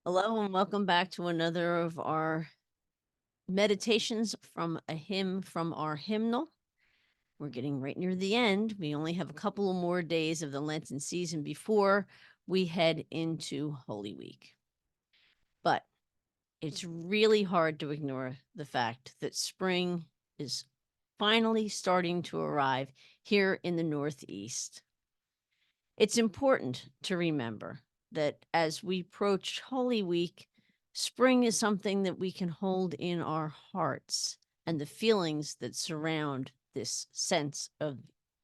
Hello, and welcome back to another of our meditations from a hymn from our hymnal. We're getting right near the end. We only have a couple more days of the Lenten season before we head into Holy Week. But it's really hard to ignore the fact that spring is finally starting to arrive here in the Northeast. It's important to remember that as we approach Holy Week, spring is something that we can hold in our hearts and the feelings that surround this sense of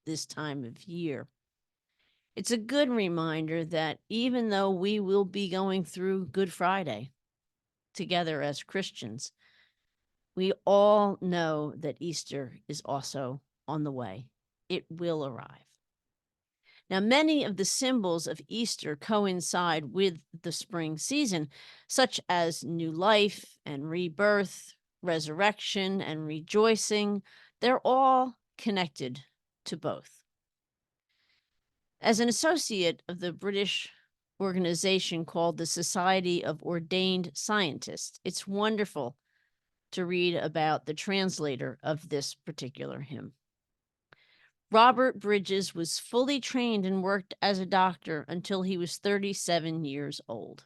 this time of year. It's a good reminder that even though we will be going through Good Friday together as Christians, we all know that Easter is also on the way. It will arrive. Now, many of the symbols of Easter coincide with the spring season, such as new life and rebirth, resurrection and rejoicing. They're all connected to both. As an associate of the British organization called the Society of Ordained Scientists, it's wonderful to read about the translator of this particular hymn. Robert Bridges was fully trained and worked as a doctor until he was 37 years old.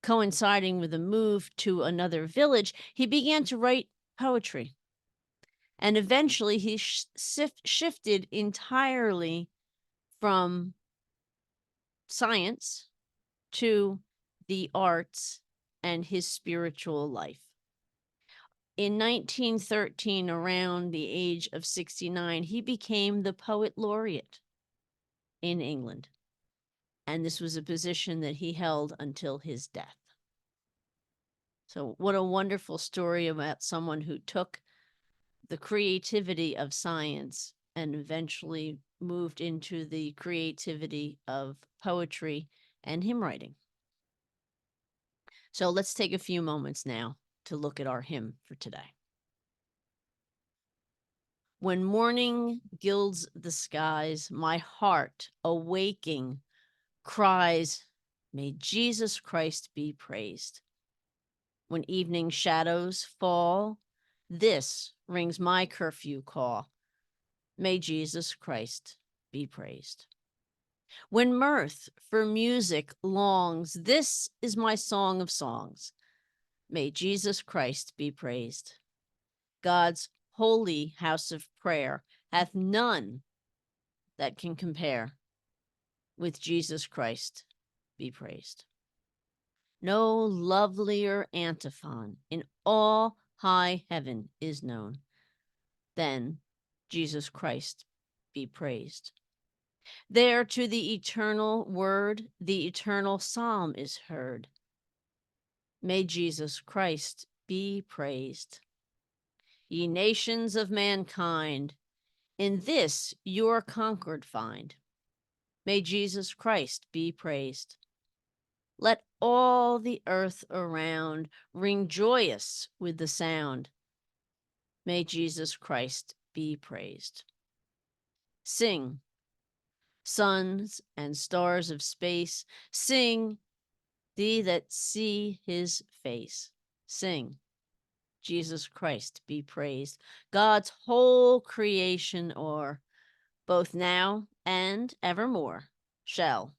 Coinciding with a move to another village, he began to write poetry. And eventually he shifted entirely from science to the arts and his spiritual life. In 1913, around the age of 69, he became the poet laureate in England. And this was a position that he held until his death. So, what a wonderful story about someone who took the creativity of science and eventually moved into the creativity of poetry and hymn writing. So, let's take a few moments now to look at our hymn for today. When morning gilds the skies, my heart, awaking, cries, "May Jesus Christ be praised." When evening shadows fall, this rings my curfew call. May Jesus Christ be praised. When mirth for music longs, this is my song of songs. May Jesus Christ be praised. God's holy house of prayer hath none that can compare with Jesus Christ be praised. No lovelier antiphon in all high heaven is known than Jesus Christ be praised. There to the eternal word, the eternal psalm is heard. May Jesus Christ be praised. Ye nations of mankind, in this your concord find. May Jesus Christ be praised. Let all the earth around ring joyous with the sound. May Jesus Christ be praised. Sing, suns and stars of space, sing, thee that see his face. Sing, Jesus Christ be praised. God's whole creation o'er, both now and evermore, shall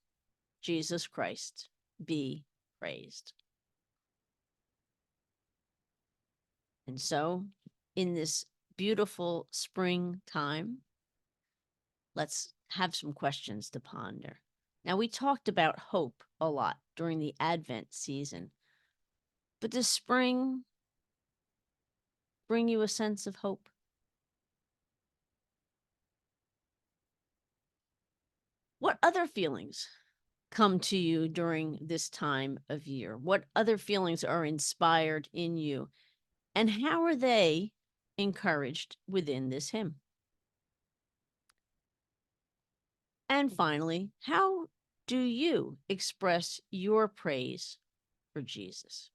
Jesus Christ be praised. And so, in this beautiful springtime, let's have some questions to ponder. Now, we talked about hope a lot during the Advent season, but does spring bring you a sense of hope? What other feelings come to you during this time of year? What other feelings are inspired in you? And how are they encouraged within this hymn? And finally, how do you express your praise for Jesus?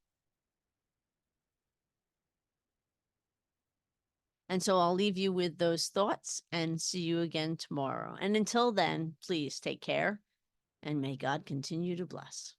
And so I'll leave you with those thoughts and see you again tomorrow. And until then, please take care and may God continue to bless.